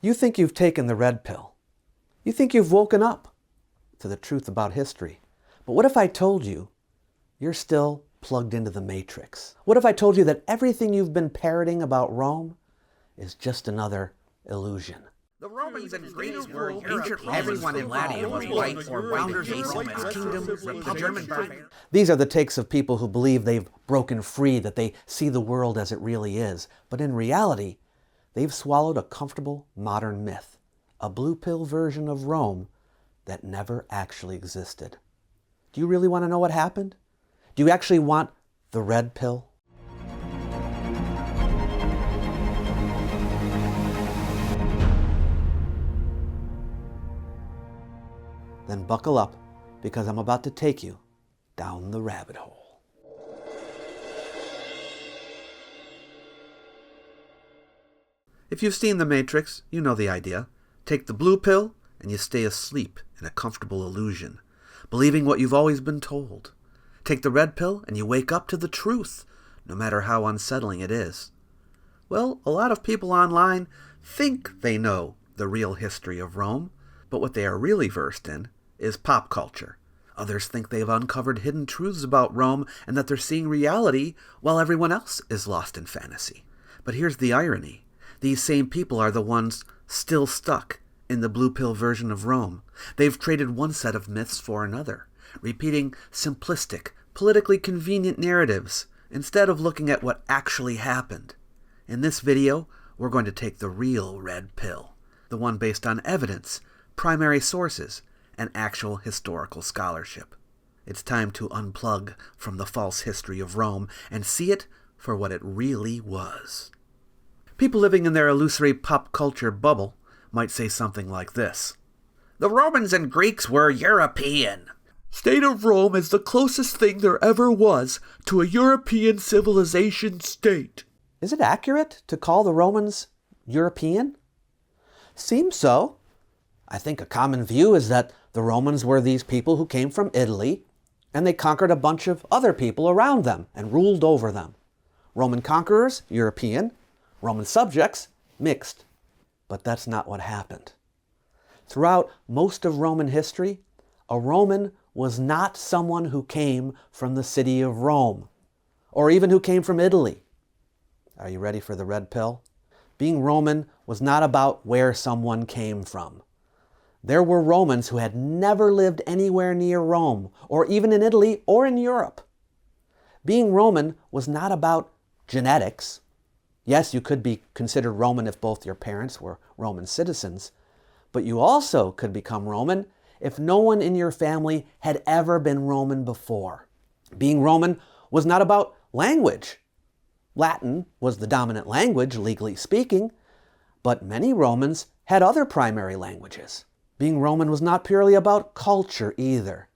You think you've taken the red pill. You think you've woken up to the truth about history. But what if I told you you're still plugged into the matrix? What if I told you that everything you've been parroting about Rome is just another illusion? The Romans and Greeks were ancient. Everyone in Latin was white or founders of Rome's kingdom, Republic, German barbarians. These are the takes of people who believe they've broken free, that they see the world as it really is. But in reality, they've swallowed a comfortable modern myth, a blue pill version of Rome that never actually existed. Do you really want to know what happened? Do you actually want the red pill? Then buckle up, because I'm about to take you down the rabbit hole. If you've seen The Matrix, you know the idea. Take the blue pill, and you stay asleep in a comfortable illusion, believing what you've always been told. Take the red pill, and you wake up to the truth, no matter how unsettling it is. Well, a lot of people online think they know the real history of Rome, but what they are really versed in is pop culture. Others think they've uncovered hidden truths about Rome and that they're seeing reality while everyone else is lost in fantasy. But here's the irony. These same people are the ones still stuck in the blue pill version of Rome. They've traded one set of myths for another, repeating simplistic, politically convenient narratives instead of looking at what actually happened. In this video, we're going to take the real red pill, the one based on evidence, primary sources, and actual historical scholarship. It's time to unplug from the false history of Rome and see it for what it really was. People living in their illusory pop culture bubble might say something like this. The Romans and Greeks were European. State of Rome is the closest thing there ever was to a European civilization state. Is it accurate to call the Romans European? Seems so. I think a common view is that the Romans were these people who came from Italy, and they conquered a bunch of other people around them and ruled over them. Roman conquerors, European. Roman subjects, mixed. But that's not what happened. Throughout most of Roman history, a Roman was not someone who came from the city of Rome, or even who came from Italy. Are you ready for the red pill? Being Roman was not about where someone came from. There were Romans who had never lived anywhere near Rome, or even in Italy or in Europe. Being Roman was not about genetics. Yes, you could be considered Roman if both your parents were Roman citizens, but you also could become Roman if no one in your family had ever been Roman before. Being Roman was not about language. Latin was the dominant language, legally speaking, but many Romans had other primary languages. Being Roman was not purely about culture either.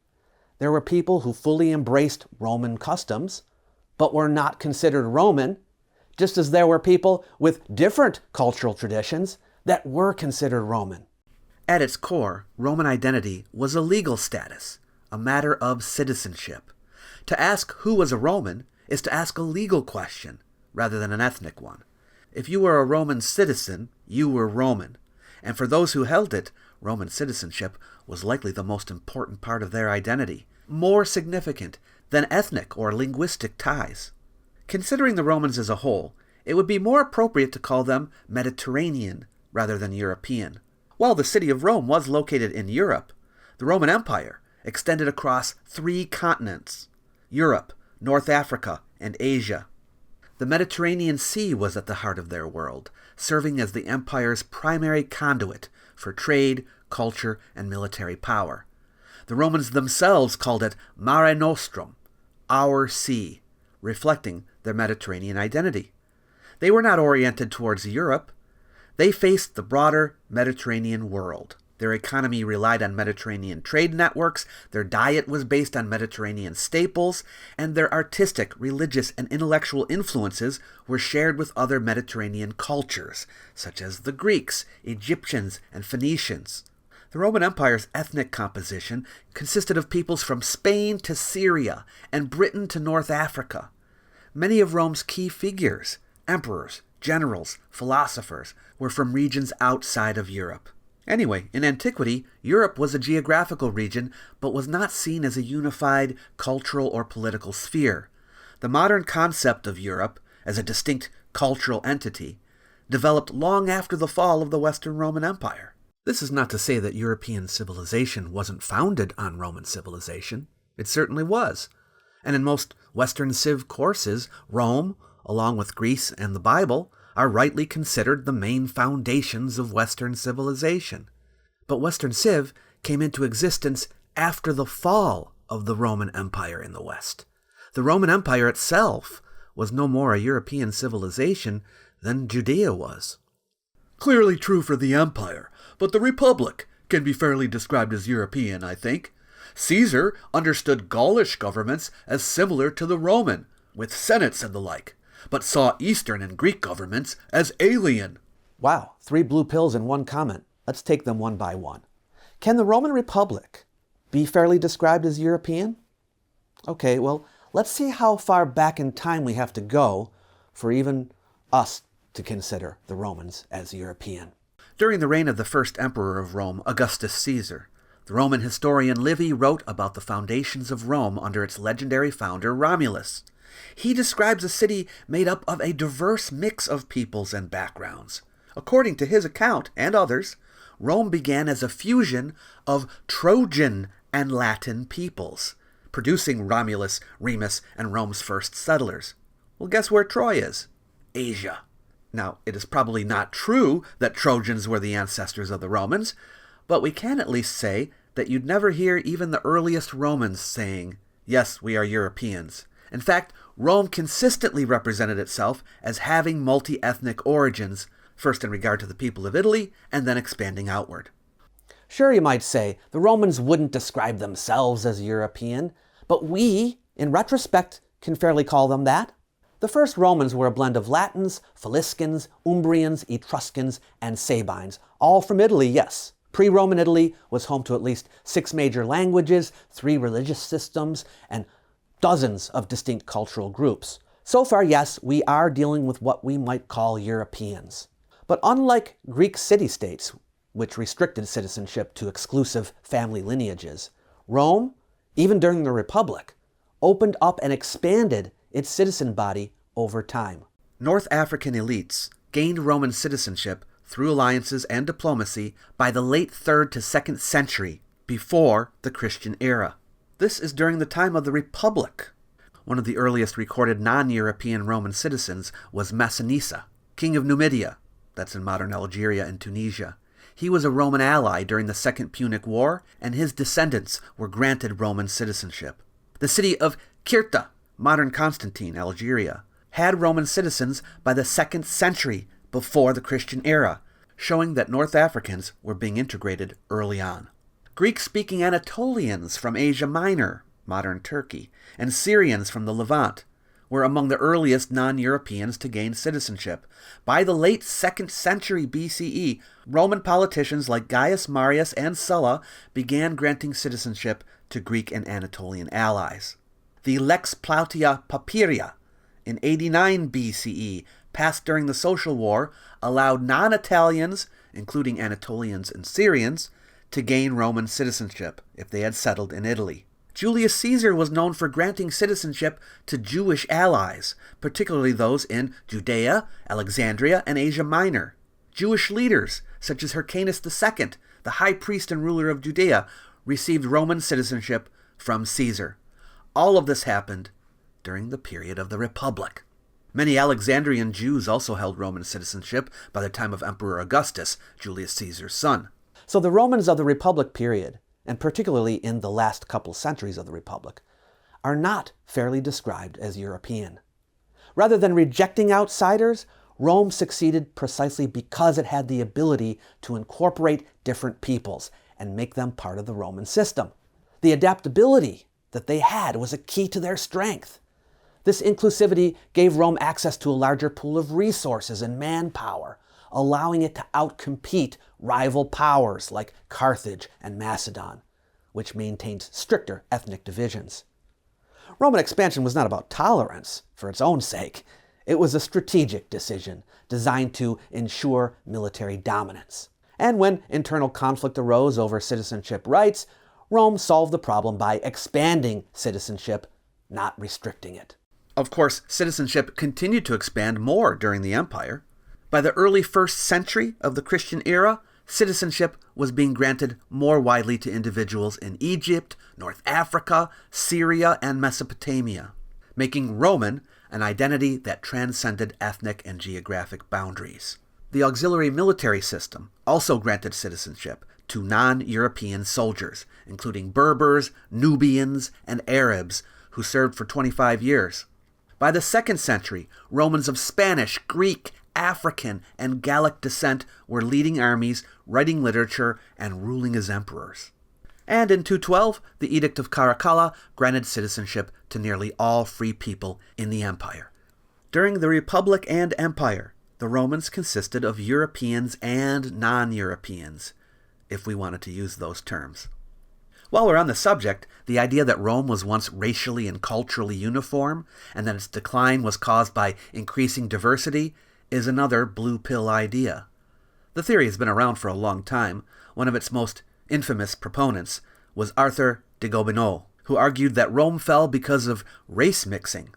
There were people who fully embraced Roman customs, but were not considered Roman, just as there were people with different cultural traditions that were considered Roman. At its core, Roman identity was a legal status, a matter of citizenship. To ask who was a Roman is to ask a legal question rather than an ethnic one. If you were a Roman citizen, you were Roman. And for those who held it, Roman citizenship was likely the most important part of their identity, more significant than ethnic or linguistic ties. Considering the Romans as a whole, it would be more appropriate to call them Mediterranean rather than European. While the city of Rome was located in Europe, the Roman Empire extended across 3 continents: Europe, North Africa, and Asia. The Mediterranean Sea was at the heart of their world, serving as the empire's primary conduit for trade, culture, and military power. The Romans themselves called it Mare Nostrum, our sea, reflecting their Mediterranean identity. They were not oriented towards Europe. They faced the broader Mediterranean world. Their economy relied on Mediterranean trade networks, their diet was based on Mediterranean staples, and their artistic, religious, and intellectual influences were shared with other Mediterranean cultures, such as the Greeks, Egyptians, and Phoenicians. The Roman Empire's ethnic composition consisted of peoples from Spain to Syria and Britain to North Africa. Many of Rome's key figures, emperors, generals, philosophers were from regions outside of Europe. Anyway, in antiquity, Europe was a geographical region, but was not seen as a unified cultural or political sphere. The modern concept of Europe, as a distinct cultural entity, developed long after the fall of the Western Roman Empire. This is not to say that European civilization wasn't founded on Roman civilization. It certainly was. And in most Western Civ courses, Rome, along with Greece and the Bible, are rightly considered the main foundations of Western civilization. But Western Civ came into existence after the fall of the Roman Empire in the West. The Roman Empire itself was no more a European civilization than Judea was. Clearly true for the empire, but the Republic can be fairly described as European, I think. Caesar understood Gaulish governments as similar to the Roman, with senates and the like, but saw Eastern and Greek governments as alien. Wow, 3 blue pills and 1 comment. Let's take them one by one. Can the Roman Republic be fairly described as European? Okay, well, let's see how far back in time we have to go for even us to consider the Romans as European. During the reign of the first emperor of Rome, Augustus Caesar, the Roman historian Livy wrote about the foundations of Rome under its legendary founder Romulus. He describes a city made up of a diverse mix of peoples and backgrounds. According to his account, and others, Rome began as a fusion of Trojan and Latin peoples, producing Romulus, Remus, and Rome's first settlers. Well, guess where Troy is? Asia. Now, it is probably not true that Trojans were the ancestors of the Romans, but we can at least say that you'd never hear even the earliest Romans saying, "Yes, we are Europeans." In fact, Rome consistently represented itself as having multi-ethnic origins, first in regard to the people of Italy, and then expanding outward. Sure, you might say, the Romans wouldn't describe themselves as European, but we, in retrospect, can fairly call them that. The first Romans were a blend of Latins, Faliscans, Umbrians, Etruscans, and Sabines, all from Italy, yes. Pre-Roman Italy was home to at least 6 major languages, 3 religious systems, and dozens of distinct cultural groups. So far, yes, we are dealing with what we might call Europeans. But unlike Greek city-states, which restricted citizenship to exclusive family lineages, Rome, even during the Republic, opened up and expanded its citizen body over time. North African elites gained Roman citizenship through alliances and diplomacy by the late 3rd to 2nd century, before the Christian era. This is during the time of the Republic. One of the earliest recorded non-European Roman citizens was Massinissa, king of Numidia, that's in modern Algeria and Tunisia. He was a Roman ally during the Second Punic War, and his descendants were granted Roman citizenship. The city of Kirta, modern Constantine, Algeria, had Roman citizens by the 2nd century before the Christian era, showing that North Africans were being integrated early on. Greek-speaking Anatolians from Asia Minor, modern Turkey, and Syrians from the Levant were among the earliest non-Europeans to gain citizenship. By the late 2nd century BCE, Roman politicians like Gaius Marius and Sulla began granting citizenship to Greek and Anatolian allies. The Lex Plautia Papiria in 89 BCE, passed during the Social War, allowed non-Italians, including Anatolians and Syrians, to gain Roman citizenship if they had settled in Italy. Julius Caesar was known for granting citizenship to Jewish allies, particularly those in Judea, Alexandria, and Asia Minor. Jewish leaders, such as Hyrcanus II, the high priest and ruler of Judea, received Roman citizenship from Caesar. All of this happened during the period of the Republic. Many Alexandrian Jews also held Roman citizenship by the time of Emperor Augustus, Julius Caesar's son. So the Romans of the Republic period, and particularly in the last couple centuries of the Republic, are not fairly described as European. Rather than rejecting outsiders, Rome succeeded precisely because it had the ability to incorporate different peoples and make them part of the Roman system. The adaptability that they had was a key to their strength. This inclusivity gave Rome access to a larger pool of resources and manpower, allowing it to outcompete rival powers like Carthage and Macedon, which maintained stricter ethnic divisions. Roman expansion was not about tolerance for its own sake. It was a strategic decision designed to ensure military dominance. And when internal conflict arose over citizenship rights, Rome solved the problem by expanding citizenship, not restricting it. Of course, citizenship continued to expand more during the empire. By the early 1st century of the Christian era, citizenship was being granted more widely to individuals in Egypt, North Africa, Syria, and Mesopotamia, making Roman an identity that transcended ethnic and geographic boundaries. The auxiliary military system also granted citizenship to non-European soldiers, including Berbers, Nubians, and Arabs, who served for 25 years. By the 2nd century, Romans of Spanish, Greek, African, and Gallic descent were leading armies, writing literature, and ruling as emperors. And in 212, the Edict of Caracalla granted citizenship to nearly all free people in the empire. During the Republic and Empire, the Romans consisted of Europeans and non-Europeans, if we wanted to use those terms. While we're on the subject, the idea that Rome was once racially and culturally uniform, and that its decline was caused by increasing diversity, is another blue pill idea. The theory has been around for a long time. One of its most infamous proponents was Arthur de Gobineau, who argued that Rome fell because of race mixing,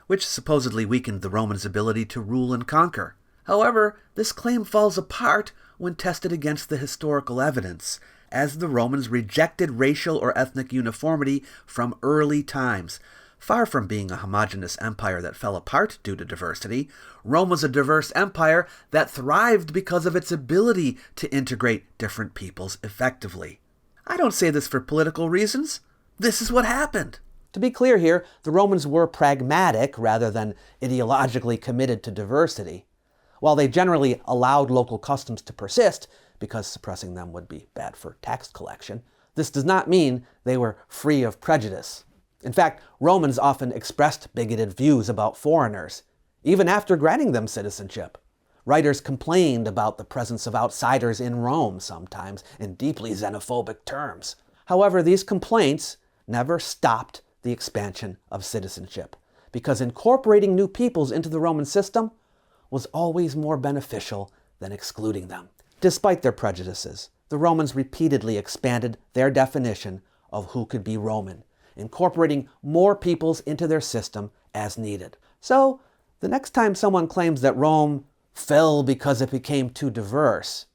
which supposedly weakened the Romans' ability to rule and conquer. However, this claim falls apart when tested against the historical evidence, as the Romans rejected racial or ethnic uniformity from early times. Far from being a homogeneous empire that fell apart due to diversity, Rome was a diverse empire that thrived because of its ability to integrate different peoples effectively. I don't say this for political reasons. This is what happened. To be clear here, the Romans were pragmatic rather than ideologically committed to diversity. While they generally allowed local customs to persist, because suppressing them would be bad for tax collection, this does not mean they were free of prejudice. In fact, Romans often expressed bigoted views about foreigners, even after granting them citizenship. Writers complained about the presence of outsiders in Rome sometimes in deeply xenophobic terms. However, these complaints never stopped the expansion of citizenship, because incorporating new peoples into the Roman system was always more beneficial than excluding them. Despite their prejudices, the Romans repeatedly expanded their definition of who could be Roman, incorporating more peoples into their system as needed. So, the next time someone claims that Rome fell because it became too diverse,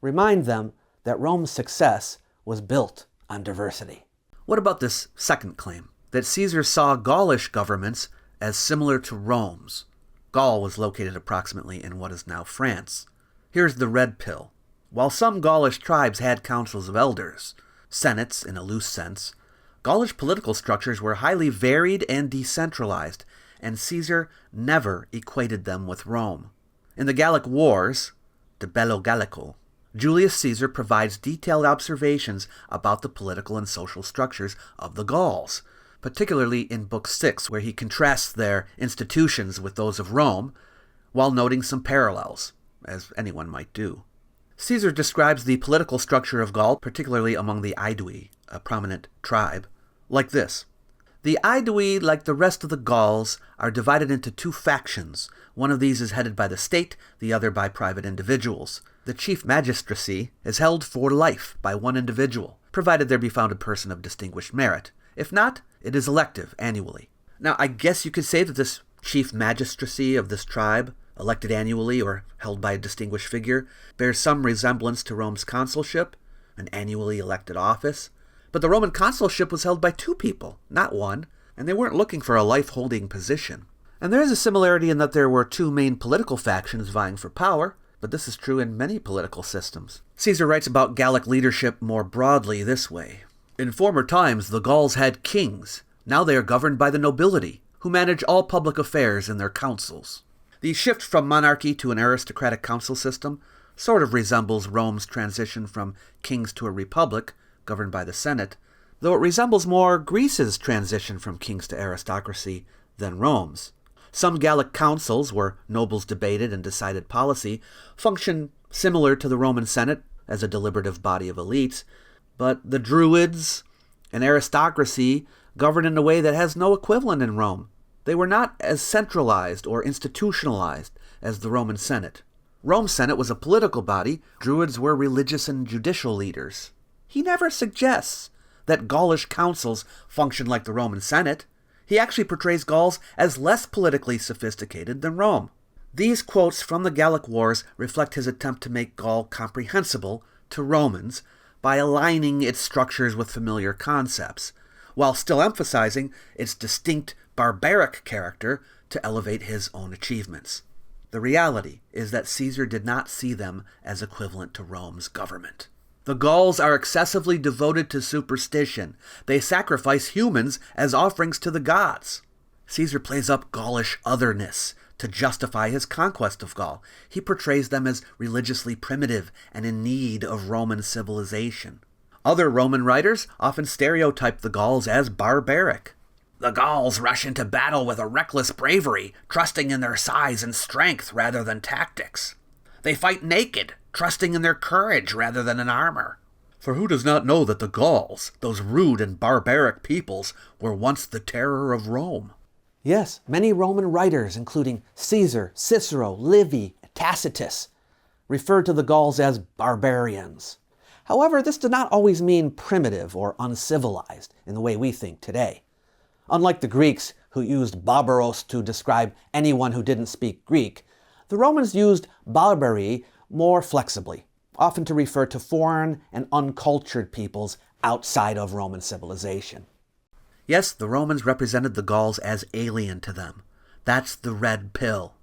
remind them that Rome's success was built on diversity. What about this second claim, that Caesar saw Gaulish governments as similar to Rome's? Gaul was located approximately in what is now France. Here's the red pill. While some Gaulish tribes had councils of elders, senates in a loose sense, Gaulish political structures were highly varied and decentralized, and Caesar never equated them with Rome. In the Gallic Wars, De Bello Gallico, Julius Caesar provides detailed observations about the political and social structures of the Gauls, particularly in Book 6, where he contrasts their institutions with those of Rome, while noting some parallels, as anyone might do. Caesar describes the political structure of Gaul, particularly among the Aedui, a prominent tribe, like this. The Aedui, like the rest of the Gauls, are divided into two factions. One of these is headed by the state, the other by private individuals. The chief magistracy is held for life by one individual, provided there be found a person of distinguished merit. If not, it is elective annually. Now, I guess you could say that this chief magistracy of this tribe, elected annually or held by a distinguished figure, bears some resemblance to Rome's consulship, an annually elected office. But the Roman consulship was held by two people, not one, and they weren't looking for a life-holding position. And there is a similarity in that there were two main political factions vying for power, but this is true in many political systems. Caesar writes about Gallic leadership more broadly this way. In former times, the Gauls had kings. Now they are governed by the nobility, who manage all public affairs in their councils. The shift from monarchy to an aristocratic council system sort of resembles Rome's transition from kings to a republic, governed by the Senate, though it resembles more Greece's transition from kings to aristocracy than Rome's. Some Gallic councils, where nobles debated and decided policy, function similar to the Roman Senate as a deliberative body of elites, but the Druids and aristocracy govern in a way that has no equivalent in Rome. They were not as centralized or institutionalized as the Roman Senate. Rome's Senate was a political body. Druids were religious and judicial leaders. He never suggests that Gaulish councils function like the Roman Senate. He actually portrays Gauls as less politically sophisticated than Rome. These quotes from the Gallic Wars reflect his attempt to make Gaul comprehensible to Romans by aligning its structures with familiar concepts, while still emphasizing its distinct barbaric character to elevate his own achievements. The reality is that Caesar did not see them as equivalent to Rome's government. The Gauls are excessively devoted to superstition. They sacrifice humans as offerings to the gods. Caesar plays up Gaulish otherness to justify his conquest of Gaul. He portrays them as religiously primitive and in need of Roman civilization. Other Roman writers often stereotype the Gauls as barbaric. The Gauls rush into battle with a reckless bravery, trusting in their size and strength rather than tactics. They fight naked, trusting in their courage rather than in armor. For who does not know that the Gauls, those rude and barbaric peoples, were once the terror of Rome? Yes, many Roman writers, including Caesar, Cicero, Livy, Tacitus, referred to the Gauls as barbarians. However, this did not always mean primitive or uncivilized in the way we think today. Unlike the Greeks, who used barbaros to describe anyone who didn't speak Greek, the Romans used barbari more flexibly, often to refer to foreign and uncultured peoples outside of Roman civilization. Yes, the Romans represented the Gauls as alien to them. That's the red pill.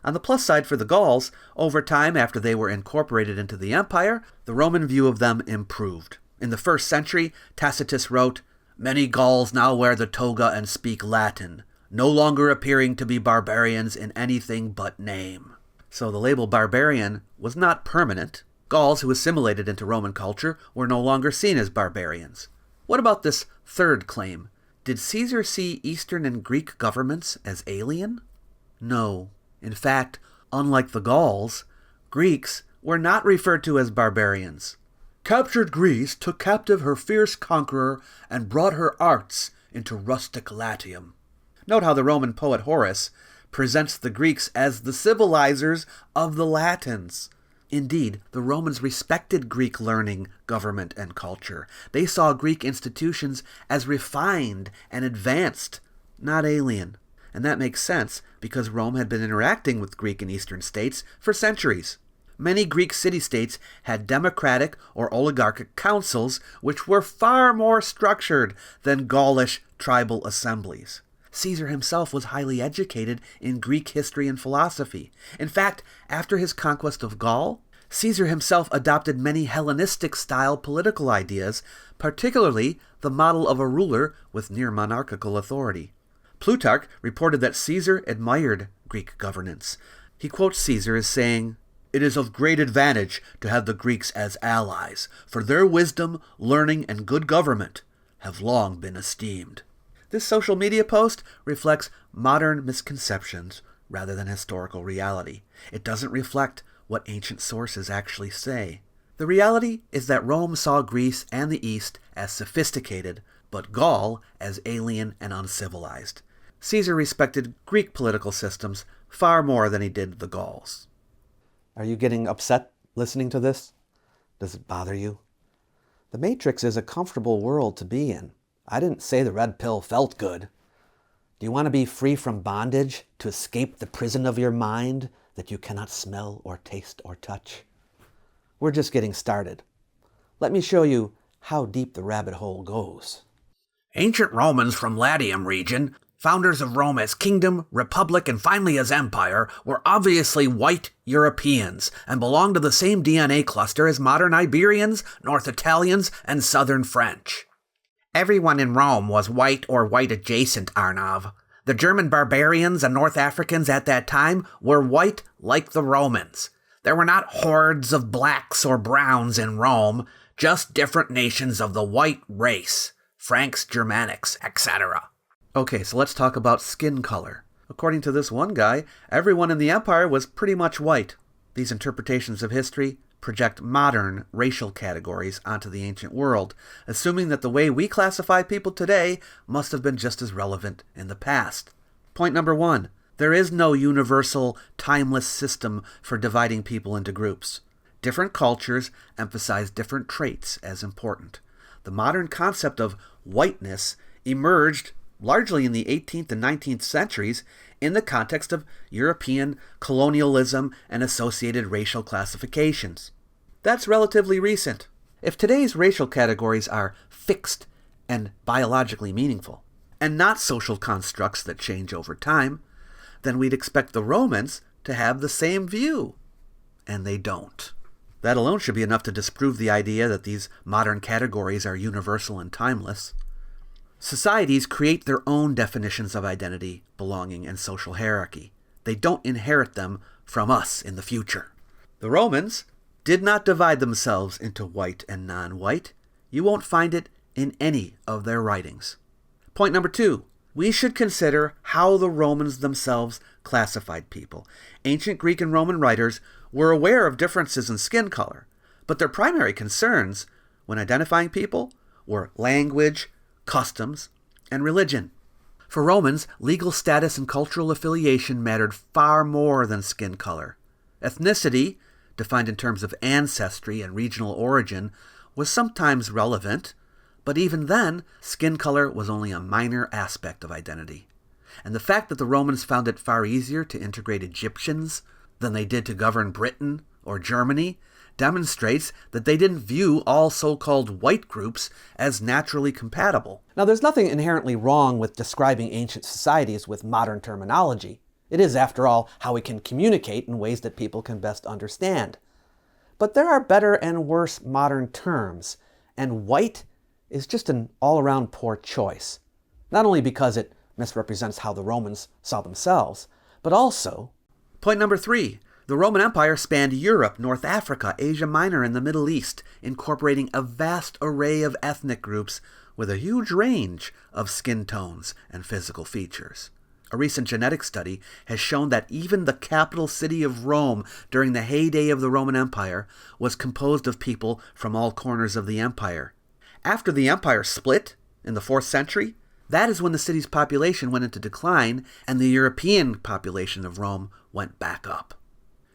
On the plus side for the Gauls, over time after they were incorporated into the empire, the Roman view of them improved. In the 1st century, Tacitus wrote, "Many Gauls now wear the toga and speak Latin, no longer appearing to be barbarians in anything but name." So the label barbarian was not permanent. Gauls who assimilated into Roman culture were no longer seen as barbarians. What about this third claim? Did Caesar see Eastern and Greek governments as alien? No. In fact, unlike the Gauls, Greeks were not referred to as barbarians. "Captured Greece took captive her fierce conqueror and brought her arts into rustic Latium." Note how the Roman poet Horace presents the Greeks as the civilizers of the Latins. Indeed, the Romans respected Greek learning, government, and culture. They saw Greek institutions as refined and advanced, not alien. And that makes sense because Rome had been interacting with Greek and Eastern states for centuries. Many Greek city-states had democratic or oligarchic councils which were far more structured than Gaulish tribal assemblies. Caesar himself was highly educated in Greek history and philosophy. In fact, after his conquest of Gaul, Caesar himself adopted many Hellenistic-style political ideas, particularly the model of a ruler with near-monarchical authority. Plutarch reported that Caesar admired Greek governance. He quotes Caesar as saying, "It is of great advantage to have the Greeks as allies, for their wisdom, learning, and good government have long been esteemed." This social media post reflects modern misconceptions rather than historical reality. It doesn't reflect what ancient sources actually say. The reality is that Rome saw Greece and the East as sophisticated, but Gaul as alien and uncivilized. Caesar respected Greek political systems far more than he did the Gauls. Are you getting upset listening to this? Does it bother you? The Matrix is a comfortable world to be in. I didn't say the red pill felt good. Do you want to be free from bondage, to escape the prison of your mind that you cannot smell or taste or touch? We're just getting started. Let me show you how deep the rabbit hole goes. Ancient Romans from Latium region, founders of Rome as kingdom, republic, and finally as empire, were obviously white Europeans and belonged to the same DNA cluster as modern Iberians, North Italians, and Southern French. Everyone in Rome was white or white adjacent, Arnav. The German barbarians and North Africans at that time were white like the Romans. There were not hordes of blacks or browns in Rome, just different nations of the white race, Franks, Germanics, etc. Okay, so let's talk about skin color. According to this one guy, everyone in the empire was pretty much white. These interpretations of history project modern racial categories onto the ancient world, assuming that the way we classify people today must have been just as relevant in the past. Point number 1. There is no universal, timeless system for dividing people into groups. Different cultures emphasize different traits as important. The modern concept of whiteness emerged largely in the 18th and 19th centuries in the context of European colonialism and associated racial classifications. That's relatively recent. If today's racial categories are fixed and biologically meaningful, and not social constructs that change over time, then we'd expect the Romans to have the same view. And they don't. That alone should be enough to disprove the idea that these modern categories are universal and timeless. Societies create their own definitions of identity, belonging, and social hierarchy. They don't inherit them from us in the future. The Romans did not divide themselves into white and non-white. You won't find it in any of their writings. Point number 2. We should consider how the Romans themselves classified people. Ancient Greek and Roman writers were aware of differences in skin color, but their primary concerns when identifying people were language, customs, and religion. For Romans, legal status and cultural affiliation mattered far more than skin color. Ethnicity, defined in terms of ancestry and regional origin, was sometimes relevant, but even then, skin color was only a minor aspect of identity. And the fact that the Romans found it far easier to integrate Egyptians than they did to govern Britain or Germany demonstrates that they didn't view all so-called white groups as naturally compatible. Now, there's nothing inherently wrong with describing ancient societies with modern terminology. It is, after all, how we can communicate in ways that people can best understand. But there are better and worse modern terms, and white is just an all-around poor choice. Not only because it misrepresents how the Romans saw themselves, but also... Point number 3. The Roman Empire spanned Europe, North Africa, Asia Minor, and the Middle East, incorporating a vast array of ethnic groups with a huge range of skin tones and physical features. A recent genetic study has shown that even the capital city of Rome during the heyday of the Roman Empire was composed of people from all corners of the empire. After the empire split in the 4th century, that is when the city's population went into decline and the European population of Rome went back up.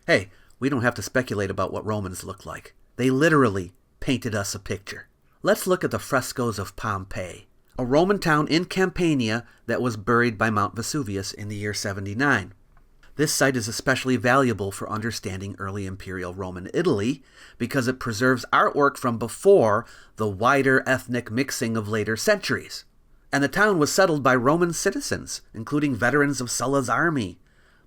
Hey, we don't have to speculate about what Romans looked like. They literally painted us a picture. Let's look at the frescoes of Pompeii, a Roman town in Campania that was buried by Mount Vesuvius in the year 79. This site is especially valuable for understanding early imperial Roman Italy because it preserves artwork from before the wider ethnic mixing of later centuries. And the town was settled by Roman citizens, including veterans of Sulla's army,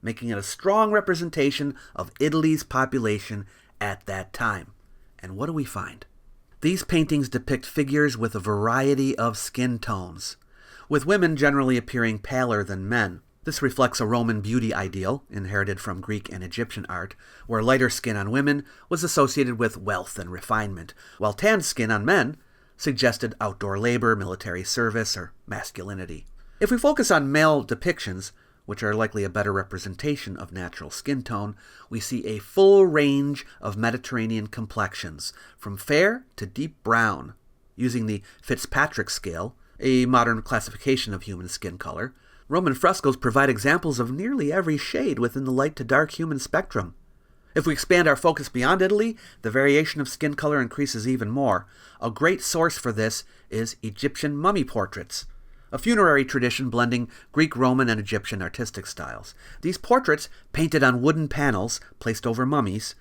making it a strong representation of Italy's population at that time. And what do we find? These paintings depict figures with a variety of skin tones, with women generally appearing paler than men. This reflects a Roman beauty ideal, inherited from Greek and Egyptian art, where lighter skin on women was associated with wealth and refinement, while tanned skin on men suggested outdoor labor, military service, or masculinity. If we focus on male depictions, which are likely a better representation of natural skin tone, we see a full range of Mediterranean complexions, from fair to deep brown. Using the Fitzpatrick scale, a modern classification of human skin color, Roman frescoes provide examples of nearly every shade within the light to dark human spectrum. If we expand our focus beyond Italy, the variation of skin color increases even more. A great source for this is Egyptian mummy portraits, a funerary tradition blending Greek, Roman, and Egyptian artistic styles. These portraits, painted on wooden panels placed over mummies,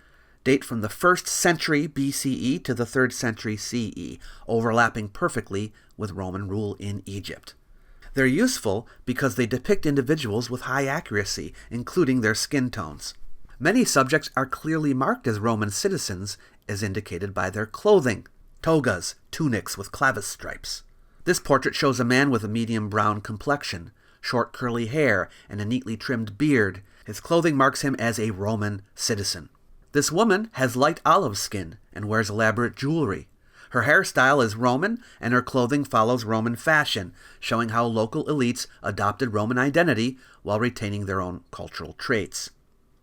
date from the 1st century BCE to the 3rd century CE, overlapping perfectly with Roman rule in Egypt. They're useful because they depict individuals with high accuracy, including their skin tones. Many subjects are clearly marked as Roman citizens, as indicated by their clothing, togas, tunics with clavis stripes. This portrait shows a man with a medium brown complexion, short curly hair, and a neatly trimmed beard. His clothing marks him as a Roman citizen. This woman has light olive skin and wears elaborate jewelry. Her hairstyle is Roman, and her clothing follows Roman fashion, showing how local elites adopted Roman identity while retaining their own cultural traits.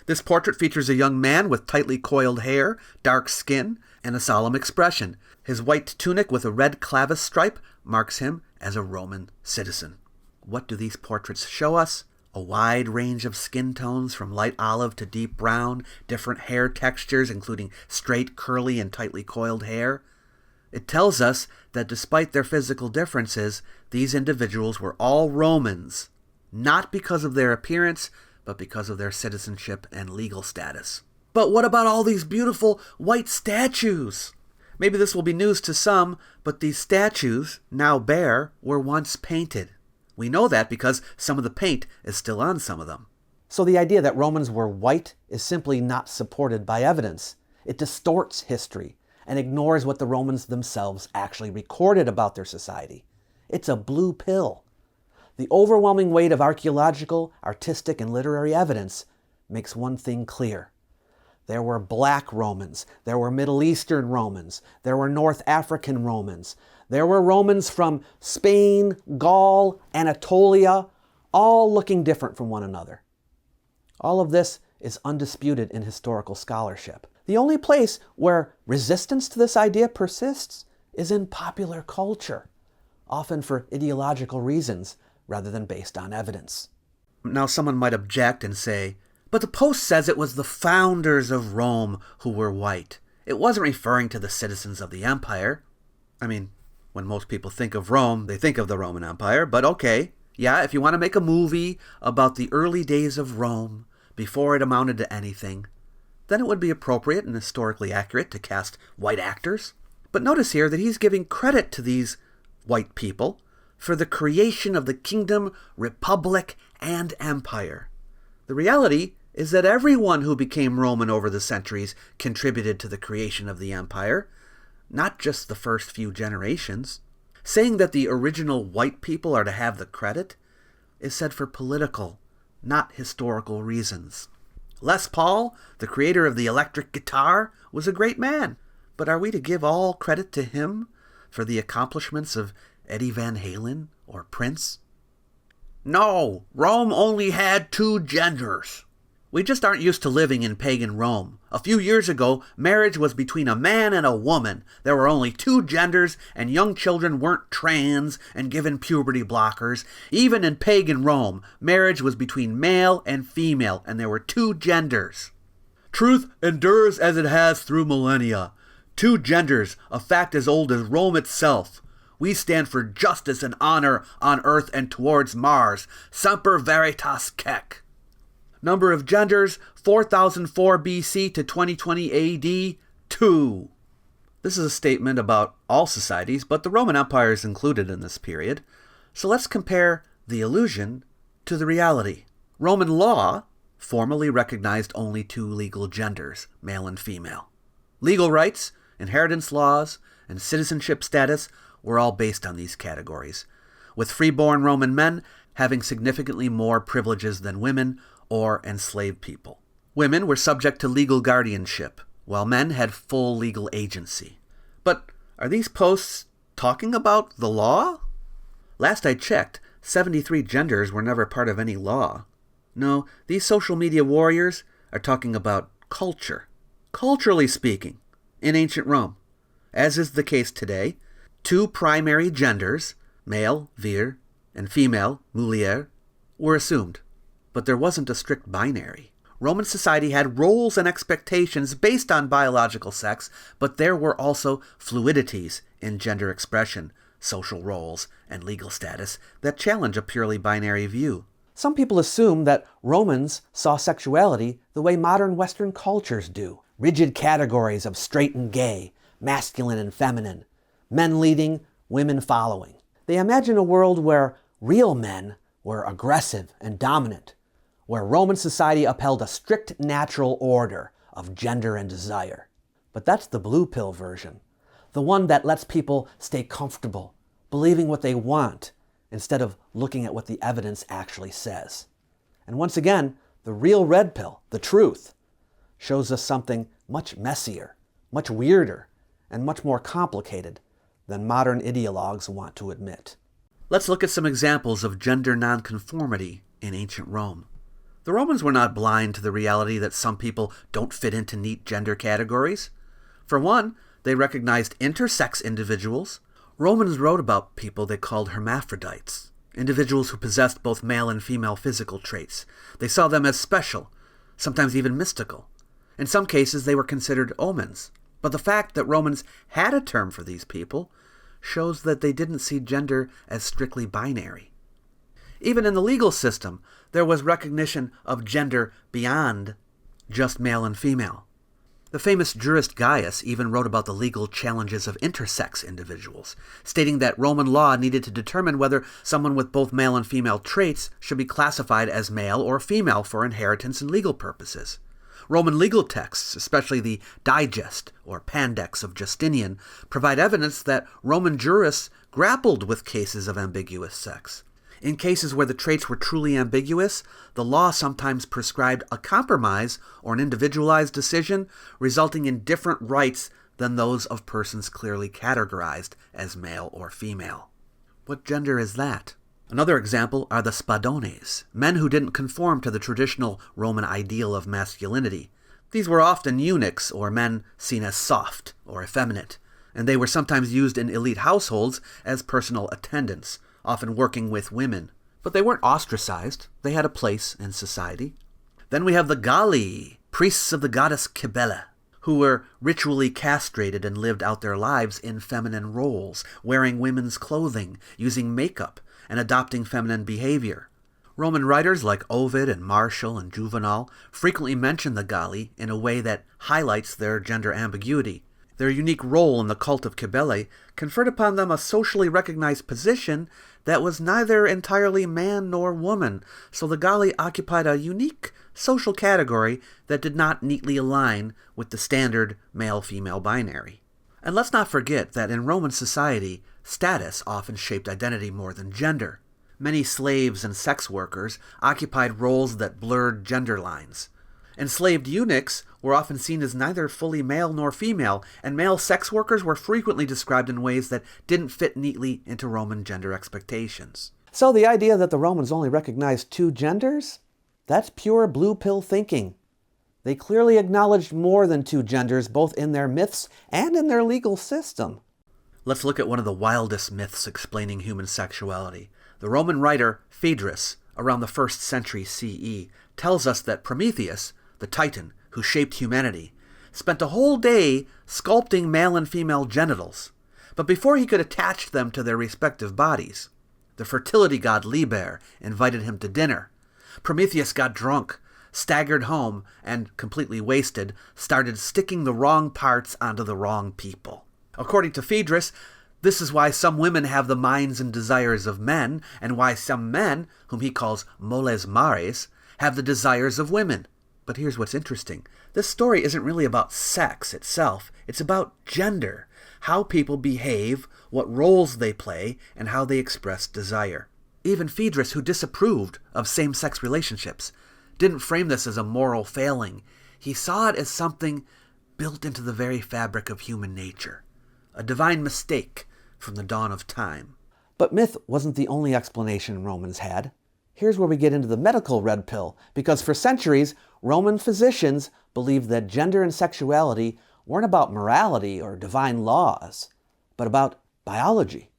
This portrait features a young man with tightly coiled hair, dark skin, and a solemn expression. His white tunic with a red clavis stripe marks him as a Roman citizen. What do these portraits show us? A wide range of skin tones from light olive to deep brown, different hair textures including straight, curly, and tightly coiled hair. It tells us that despite their physical differences, these individuals were all Romans, not because of their appearance, but because of their citizenship and legal status. But what about all these beautiful white statues? Maybe this will be news to some, but these statues, now bare, were once painted. We know that because some of the paint is still on some of them. So the idea that Romans were white is simply not supported by evidence. It distorts history and ignores what the Romans themselves actually recorded about their society. It's a blue pill. The overwhelming weight of archaeological, artistic, and literary evidence makes one thing clear. There were black Romans, there were Middle Eastern Romans, there were North African Romans, there were Romans from Spain, Gaul, Anatolia, all looking different from one another. All of this is undisputed in historical scholarship. The only place where resistance to this idea persists is in popular culture, often for ideological reasons rather than based on evidence. Now someone might object and say, but the Post says it was the founders of Rome who were white. It wasn't referring to the citizens of the empire. I mean, when most people think of Rome, they think of the Roman Empire, but okay. Yeah, if you want to make a movie about the early days of Rome, before it amounted to anything, then it would be appropriate and historically accurate to cast white actors. But notice here that he's giving credit to these white people for the creation of the kingdom, republic, and empire. The reality is that everyone who became Roman over the centuries contributed to the creation of the empire, not just the first few generations. Saying that the original white people are to have the credit is said for political, not historical reasons. Les Paul, the creator of the electric guitar, was a great man, but are we to give all credit to him for the accomplishments of Eddie Van Halen or Prince? No, Rome only had 2 genders. We just aren't used to living in pagan Rome. A few years ago, marriage was between a man and a woman. There were only 2 genders, and young children weren't trans and given puberty blockers. Even in pagan Rome, marriage was between male and female, and there were 2 genders. Truth endures as it has through millennia. 2 genders, a fact as old as Rome itself. We stand for justice and honor on earth and towards Mars. Semper veritas kek. Number of genders, 4004 BC to 2020 AD, 2. This is a statement about all societies, but the Roman Empire is included in this period. So let's compare the illusion to the reality. Roman law formally recognized only 2 legal genders, male and female. Legal rights, inheritance laws, and citizenship status were all based on these categories, with freeborn Roman men having significantly more privileges than women or enslaved people. Women were subject to legal guardianship, while men had full legal agency. But are these posts talking about the law? Last I checked, 73 genders were never part of any law. No, these social media warriors are talking about culture. Culturally speaking, in ancient Rome, as is the case today, 2 primary genders, male, vir, and female, mulier, were assumed. But there wasn't a strict binary. Roman society had roles and expectations based on biological sex, but there were also fluidities in gender expression, social roles, and legal status that challenge a purely binary view. Some people assume that Romans saw sexuality the way modern Western cultures do. Rigid categories of straight and gay, masculine and feminine, men leading, women following. They imagine a world where real men were aggressive and dominant, where Roman society upheld a strict natural order of gender and desire. But that's the blue pill version, the one that lets people stay comfortable, believing what they want, instead of looking at what the evidence actually says. And once again, the real red pill, the truth, shows us something much messier, much weirder, and much more complicated than modern ideologues want to admit. Let's look at some examples of gender nonconformity in ancient Rome. The Romans were not blind to the reality that some people don't fit into neat gender categories. For one, they recognized intersex individuals. Romans wrote about people they called hermaphrodites. individuals who possessed both male and female physical traits. They saw them as special, sometimes even mystical. In some cases, they were considered omens. But the fact that Romans had a term for these people shows that they didn't see gender as strictly binary. Even in the legal system, there was recognition of gender beyond just male and female. The famous jurist Gaius even wrote about the legal challenges of intersex individuals, stating that Roman law needed to determine whether someone with both male and female traits should be classified as male or female for inheritance and legal purposes. Roman legal texts, especially the Digest or Pandex of Justinian, provide evidence that Roman jurists grappled with cases of ambiguous sex. In cases where the traits were truly ambiguous, the law sometimes prescribed a compromise or an individualized decision, resulting in different rights than those of persons clearly categorized as male or female. What gender is that? Another example are the spadones, men who didn't conform to the traditional Roman ideal of masculinity. These were often eunuchs, or men seen as soft or effeminate, and they were sometimes used in elite households as personal attendants, often working with women. But they weren't ostracized. They had a place in society. Then we have the Galli, priests of the goddess Cybele, who were ritually castrated and lived out their lives in feminine roles, wearing women's clothing, using makeup, and adopting feminine behavior. Roman writers like Ovid and Martial and Juvenal frequently mention the Galli in a way that highlights their gender ambiguity. Their unique role in the cult of Cybele conferred upon them a socially recognized position that was neither entirely man nor woman, so the Galli occupied a unique social category that did not neatly align with the standard male-female binary. And let's not forget that in Roman society, status often shaped identity more than gender. Many slaves and sex workers occupied roles that blurred gender lines. Enslaved eunuchs were often seen as neither fully male nor female, and male sex workers were frequently described in ways that didn't fit neatly into Roman gender expectations. So the idea that the Romans only recognized two genders? That's pure blue pill thinking. They clearly acknowledged more than two genders, both in their myths and in their legal system. Let's look at one of the wildest myths explaining human sexuality. The Roman writer Phaedrus, around the 1st century CE, tells us that Prometheus, the Titan who shaped humanity, spent a whole day sculpting male and female genitals. But before he could attach them to their respective bodies, the fertility god Liber invited him to dinner. Prometheus got drunk, staggered home, and, completely wasted, started sticking the wrong parts onto the wrong people. According to Phaedrus, this is why some women have the minds and desires of men, and why some men, whom he calls moles mares, have the desires of women. But here's what's interesting. This story isn't really about sex itself. It's about gender, how people behave, what roles they play, and how they express desire. Even Phaedrus, who disapproved of same-sex relationships, didn't frame this as a moral failing. He saw it as something built into the very fabric of human nature, a divine mistake from the dawn of time. But myth wasn't the only explanation Romans had. Here's where we get into the medical red pill, because for centuries, Roman physicians believed that gender and sexuality weren't about morality or divine laws, but about biology.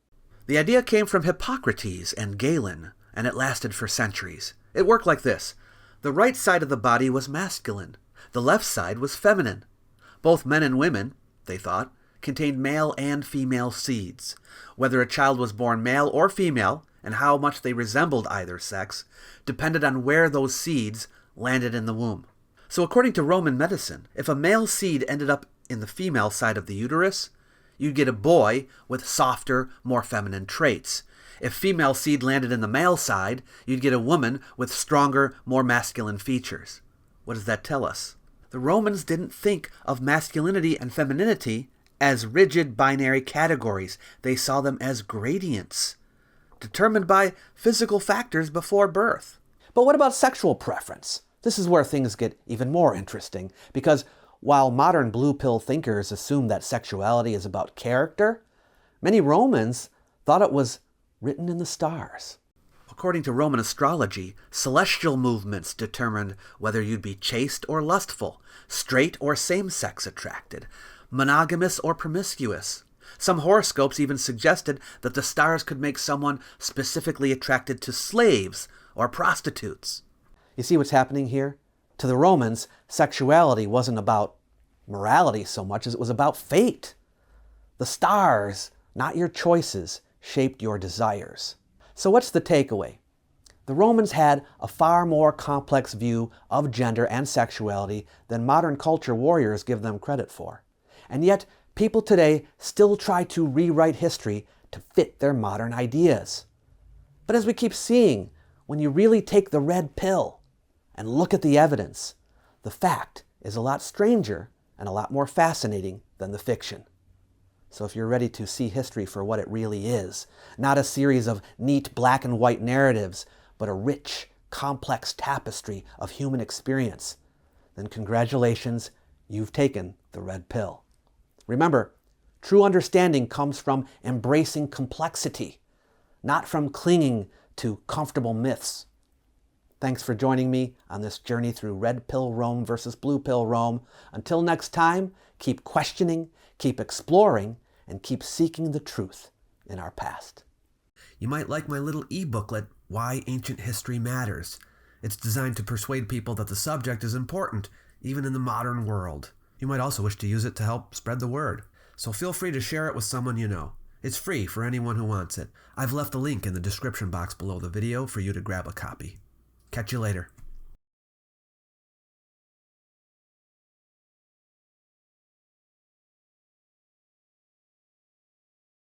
The idea came from Hippocrates and Galen, and it lasted for centuries. It worked like this. The right side of the body was masculine. The left side was feminine. Both men and women, they thought, contained male and female seeds. Whether a child was born male or female, and how much they resembled either sex, depended on where those seeds landed in the womb. So according to Roman medicine, if a male seed ended up in the female side of the uterus, you'd get a boy with softer, more feminine traits. If female seed landed in the male side, you'd get a woman with stronger, more masculine features. What does that tell us? The Romans didn't think of masculinity and femininity as rigid binary categories. They saw them as gradients, determined by physical factors before birth. But what about sexual preference? This is where things get even more interesting, because while modern blue pill thinkers assume that sexuality is about character, many Romans thought it was written in the stars. According to Roman astrology, celestial movements determined whether you'd be chaste or lustful, straight or same-sex attracted, monogamous or promiscuous. Some horoscopes even suggested that the stars could make someone specifically attracted to slaves or prostitutes. You see what's happening here? To the Romans, sexuality wasn't about morality so much as it was about fate. The stars, not your choices, shaped your desires. So what's the takeaway? The Romans had a far more complex view of gender and sexuality than modern culture warriors give them credit for. And yet, people today still try to rewrite history to fit their modern ideas. But as we keep seeing, when you really take the red pill and look at the evidence, the fact is a lot stranger and a lot more fascinating than the fiction. So if you're ready to see history for what it really is, not a series of neat black and white narratives, but a rich, complex tapestry of human experience, then congratulations, you've taken the red pill. Remember, true understanding comes from embracing complexity, not from clinging to comfortable myths. Thanks for joining me on this journey through red pill Rome versus blue pill Rome. Until next time, keep questioning, keep exploring, and keep seeking the truth in our past. You might like my little e-booklet, Why Ancient History Matters. It's designed to persuade people that the subject is important, even in the modern world. You might also wish to use it to help spread the word. So feel free to share it with someone you know. It's free for anyone who wants it. I've left a link in the description box below the video for you to grab a copy. Catch you later.